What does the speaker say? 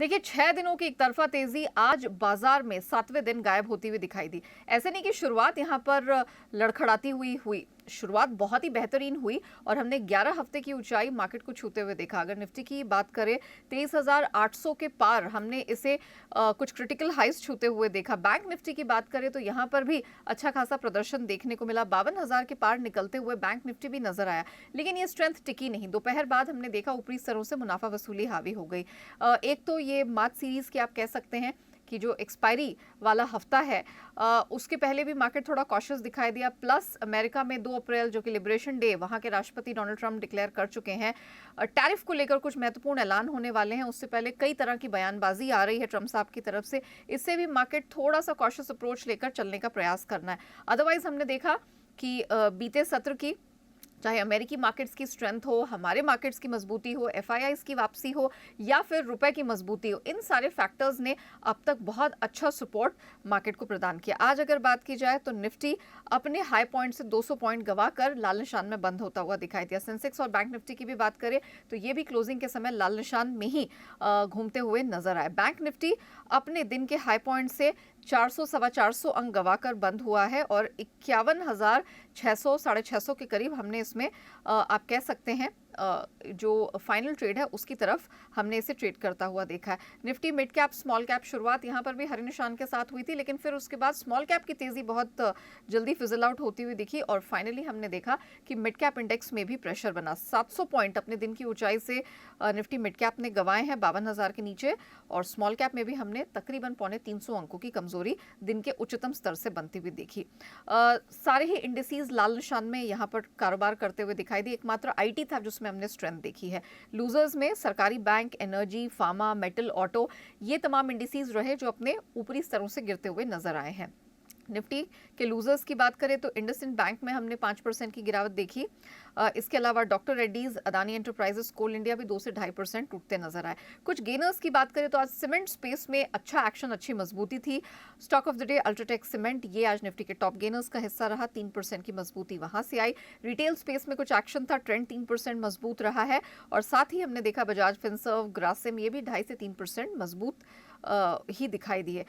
देखिए 6 दिनों की एकतरफा तेजी आज बाजार में 7वें दिन गायब होती हुई दिखाई दी। ऐसे नहीं कि शुरुआत यहां पर लड़खड़ाती हुई हुई। शुरुआत बहुत ही बेहतरीन हुई और हमने 11 हफ्ते की ऊंचाई मार्केट को छूते हुए देखा। अगर निफ्टी की बात करें 23,800 के पार हमने इसे कुछ क्रिटिकल हाइस छूते हुए देखा। बैंक निफ्टी की बात करें तो यहां पर भी अच्छा खासा प्रदर्शन देखने को मिला। 52,000 के पार निकलते हुए बैंक निफ्टी भी नजर आया, लेकिन ये स्ट्रेंथ टिकी नहीं। दोपहर बाद हमने देखा ऊपरी स्तरों से मुनाफा वसूली हावी हो गई। एक तो ये मार्च सीरीज की आप कह सकते हैं कि जो एक्सपायरी वाला हफ्ता है, उसके पहले भी मार्केट थोड़ा कॉशियस दिखाई दिया। प्लस अमेरिका में 2 अप्रैल जो कि लिबरेशन डे, वहां के राष्ट्रपति डोनाल्ड ट्रंप डिक्लेयर कर चुके हैं। टैरिफ को लेकर कुछ महत्वपूर्ण ऐलान होने वाले हैं। उससे पहले कई तरह की बयानबाजी आ रही है ट्रंप साहब की तरफ से। इससे भी मार्केट थोड़ा सा कॉशियस अप्रोच लेकर चलने का प्रयास करना है। अदरवाइज हमने देखा कि बीते सत्र की, चाहे अमेरिकी मार्केट्स की स्ट्रेंथ हो, हमारे मार्केट्स की मजबूती हो, एफआईआईस की वापसी हो या फिर रुपए की मजबूती हो, इन सारे फैक्टर्स ने अब तक बहुत अच्छा सपोर्ट मार्केट को प्रदान किया। आज अगर बात की जाए तो निफ्टी अपने हाई पॉइंट से 200 पॉइंट गवाकर लाल निशान में बंद होता हुआ दिखाई दिया। सेंसेक्स और बैंक निफ्टी की भी बात करें तो ये भी क्लोजिंग के समय लाल निशान में ही घूमते हुए नजर आए। बैंक निफ्टी अपने दिन के हाई पॉइंट से 400 सवा 400 अंक गवाकर बंद हुआ है और 51,600 साढ़े 600 के करीब हमने इसमें आप कह सकते हैं जो फाइनल ट्रेड है उसकी तरफ हमने इसे ट्रेड करता हुआ देखा है। Nifty mid cap small cap शुरुआत यहां पर भी हरे निशान के साथ हुई थी, लेकिन फिर उसके बाद स्मॉल कैप की तेजी बहुत जल्दी फिजल आउट होती हुई दिखी और फाइनली हमने देखा कि मिड कैप इंडेक्स में भी प्रेशर बना। 700 पॉइंट अपने दिन की ऊंचाई से निफ्टी मिड कैप ने गंवाए हैं 52,000 के नीचे, और स्मॉल कैप में भी हमने तकरीबन 350 अंकों की कमजोरी दिन के उच्चतम स्तर से बनती हुई देखी। सारे ही इंडिसेस लाल निशान में यहां पर कारोबार करते हुए दिखाई दी। एकमात्र आईटी था जिसमें हमने स्ट्रेंथ देखी है। लूजर्स में सरकारी bank, energy, pharma, metal, auto, ये तमाम इंडिसेस रहे जो अपने ऊपरी स्तरों से गिरते हुए नजर आए हैं। निफ्टी के लूजर्स की बात करें तो इंडसइंड बैंक में हमने 5% की गिरावट देखी। इसके अलावा डॉक्टर रेड्डीज, अदानी एंटरप्राइजेस, कोल इंडिया भी 2 से 2.5% टूटते नजर आए। कुछ गेनर्स की बात करें तो आज सीमेंट स्पेस में अच्छा एक्शन, अच्छी मजबूती थी। Stock of the day UltraTech cement, ये आज निफ्टी के टॉप गेनर्स का हिस्सा रहा। 3% की मजबूती वहां से आई। रिटेल स्पेस में कुछ एक्शन था, ट्रेंड 3% मजबूत रहा है और साथ ही हमने देखा बजाज फिनसर्व, ग्रासिम, ये भी 2.5 से 3% मजबूत ही दिखाई दिए।